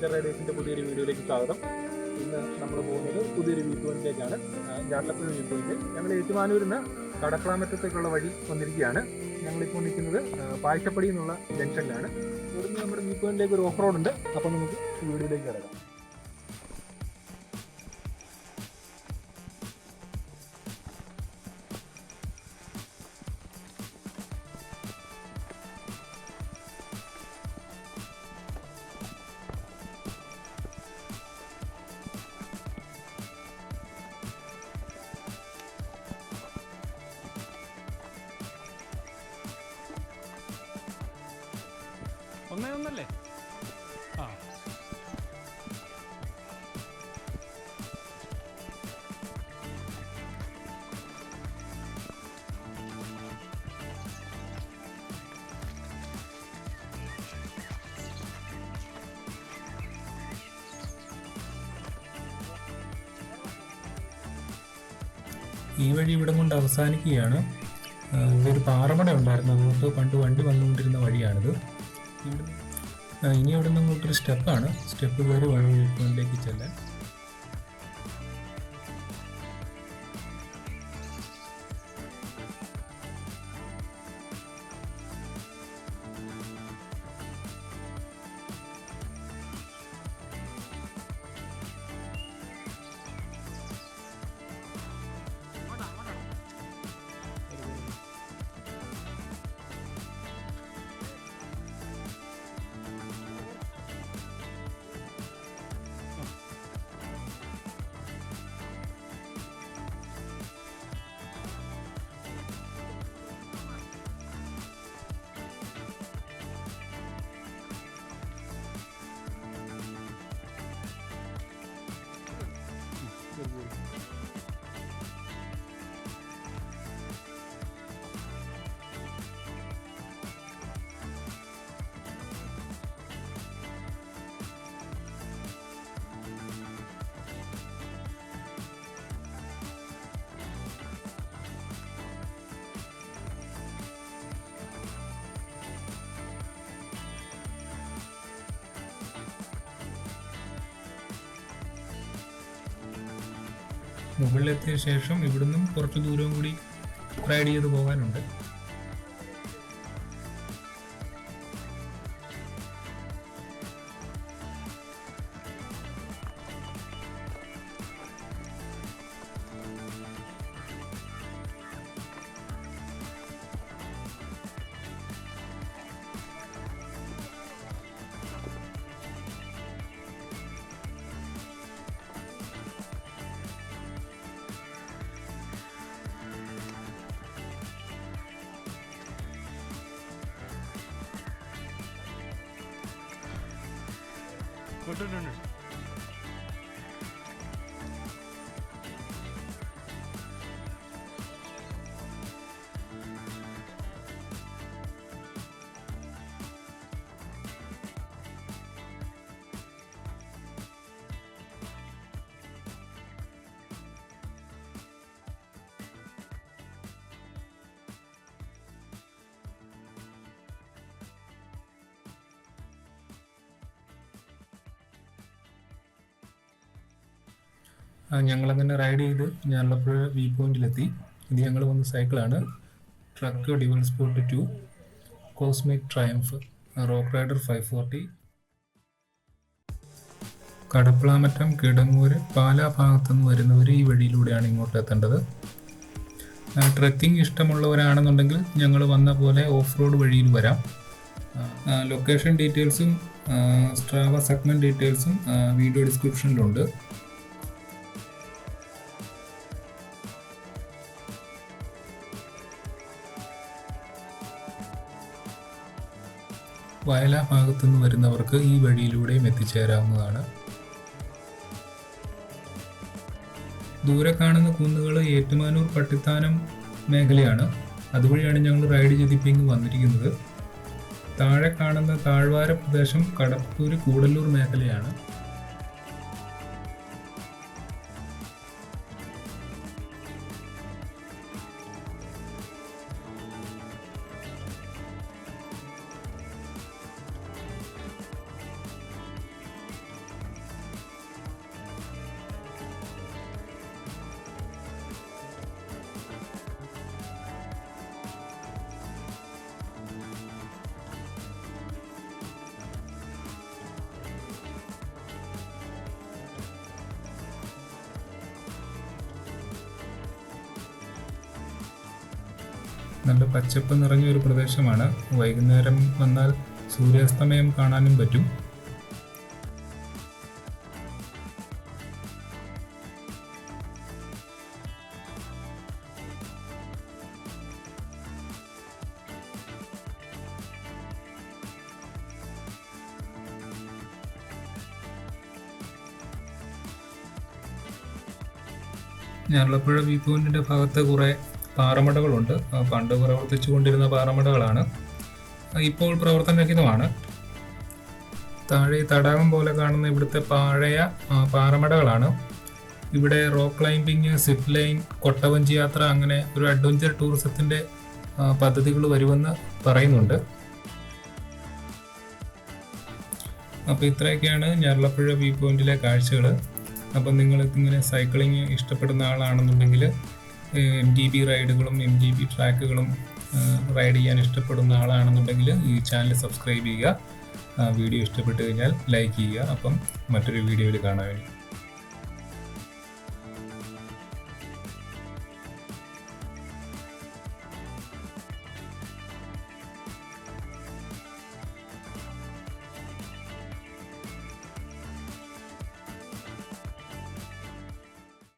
Nature റൈഡേഴ്സിൻ്റെ പുതിയൊരു വീഡിയോയിലേക്ക് സ്വാഗതം. ഇന്ന് നമ്മൾ പോകുന്നത് പുതിയൊരു വ്യൂ പോയിന്റിലേക്കാണ്, ജാട്ടപ്പുഴ വ്യൂ പോയിന്റ്. ഞങ്ങൾ ഏറ്റുമാനൂരിൽ നിന്ന് കടപ്ലാമറ്റത്തേക്കുള്ള വഴി വന്നിരിക്കുകയാണ്. ഞങ്ങളിപ്പോൾ നിൽക്കുന്നത് പാഴ്ചപ്പടി എന്നുള്ള ജംഗ്ഷനിലാണ്. ഇവിടുന്ന് നമ്മുടെ വ്യൂ പോയിന്റിലേക്ക് ഒരു ഓഫ് റോഡ് ഉണ്ട്. അപ്പോൾ നമുക്ക് വീഡിയോയിലേക്ക് കിടക്കാം. ഒന്നല്ലേ? ആ, ഈ വഴി ഇവിടം കൊണ്ട് അവസാനിക്കുകയാണ്. ഇതൊരു പാറമട ഉണ്ടായിരുന്നു, അതുകൊണ്ട് പണ്ട് വണ്ടി വന്നുകൊണ്ടിരുന്ന വഴിയാണിത്. ഇനി അവിടെ നിന്ന് അങ്ങോട്ടൊരു സ്റ്റെപ്പാണ്. സ്റ്റെപ്പ് കയറി വഴി പോയിന്റിലേക്ക് ചെല്ലാൻ. മുകളിലെത്തിയ ശേഷം ഇവിടുന്നും കുറച്ച് ദൂരം കൂടി റൈഡ് ചെയ്ത് പോകാനുണ്ട്. കൊണ്ടുണ്ട്. ഞങ്ങളങ്ങനെ റൈഡ് ചെയ്ത് ഞാളപ്പുഴ വ്യൂ പോയിന്റിലെത്തി. ഇത് ഞങ്ങൾ വന്ന സൈക്കിളാണ്. Trek dual sport 2, cosmic triumph, rock rider 540. Kadaplamattom, Kidangoor, Pala ഭാഗത്തുനിന്ന് വരുന്നവർ ഈ വഴിയിലൂടെയാണ് ഇങ്ങോട്ട് എത്തേണ്ടത്. ട്രക്കിംഗ് ഇഷ്ടമുള്ളവരാണെന്നുണ്ടെങ്കിൽ ഞങ്ങൾ വന്ന പോലെ ഓഫ് റോഡ് വഴിയിൽ വരാം. ലൊക്കേഷൻ ഡീറ്റെയിൽസും സ്ട്രാവ സെഗ്മെൻറ്റ് ഡീറ്റെയിൽസും വീഡിയോ ഡിസ്ക്രിപ്ഷനിലുണ്ട്. വയലാ ഭാഗത്തുനിന്ന് വരുന്നവർക്ക് ഈ വഴിയിലൂടെയും എത്തിച്ചേരാവുന്നതാണ്. ദൂരെ കാണുന്ന കുന്നുകൾ ഏറ്റുമാനൂർ പട്ടിത്താനം മേഖലയാണ്. അതുവഴിയാണ് ഞങ്ങൾ റൈഡ് ചെയ്തിപ്പിങ്ങ് വന്നിരിക്കുന്നത്. താഴെ കാണുന്ന താഴ്വാര പ്രദേശം കടപ്പൂര് കൂടല്ലൂർ മേഖലയാണ്. നല്ല പച്ചപ്പ് നിറഞ്ഞ ഒരു പ്രദേശമാണ്. വൈകുന്നേരം വന്നാൽ സൂര്യാസ്തമയം കാണാനും പറ്റും. ഞാറളപ്പുഴ വ്യൂ പോയിന്റിന്റെ ഭാഗത്ത് കുറേ പാറമടകളുണ്ട്. പണ്ട് പ്രവർത്തിച്ചു കൊണ്ടിരുന്ന പാറമടകളാണ്, ഇപ്പോൾ പ്രവർത്തനരഹിതമാണ്. താഴെ തടാകം പോലെ കാണുന്ന ഇവിടുത്തെ പഴയ പാറമടകളാണ്. ഇവിടെ റോക്ക് ക്ലൈംബിങ്, സിപ്പ് ലൈൻ, കൊട്ടവഞ്ചി യാത്ര അങ്ങനെ ഒരു അഡ്വഞ്ചർ ടൂറിസത്തിന്റെ പദ്ധതികൾ വരുമെന്ന് പറയുന്നുണ്ട്. അപ്പോൾ ഇത്രയൊക്കെയാണ് ഞാറളപ്പുഴ വ്യൂ പോയിന്റിലെ കാഴ്ചകൾ. അപ്പം നിങ്ങൾക്ക് ഇങ്ങനെ സൈക്ലിങ് ഇഷ്ടപ്പെടുന്ന ആളാണെന്നുണ്ടെങ്കിൽ MTB റൈഡുകളും MTB ട്രാക്കുകളും റൈഡ് ചെയ്യാൻ ഇഷ്ടപ്പെടുന്ന ആളാണെന്നുണ്ടെങ്കിൽ ഈ ചാനൽ സബ്സ്ക്രൈബ് ചെയ്യുക. വീഡിയോ ഇഷ്ടപ്പെട്ട് കഴിഞ്ഞാൽ ലൈക്ക് ചെയ്യുക. അപ്പം മറ്റൊരു വീഡിയോയിൽ കാണാം.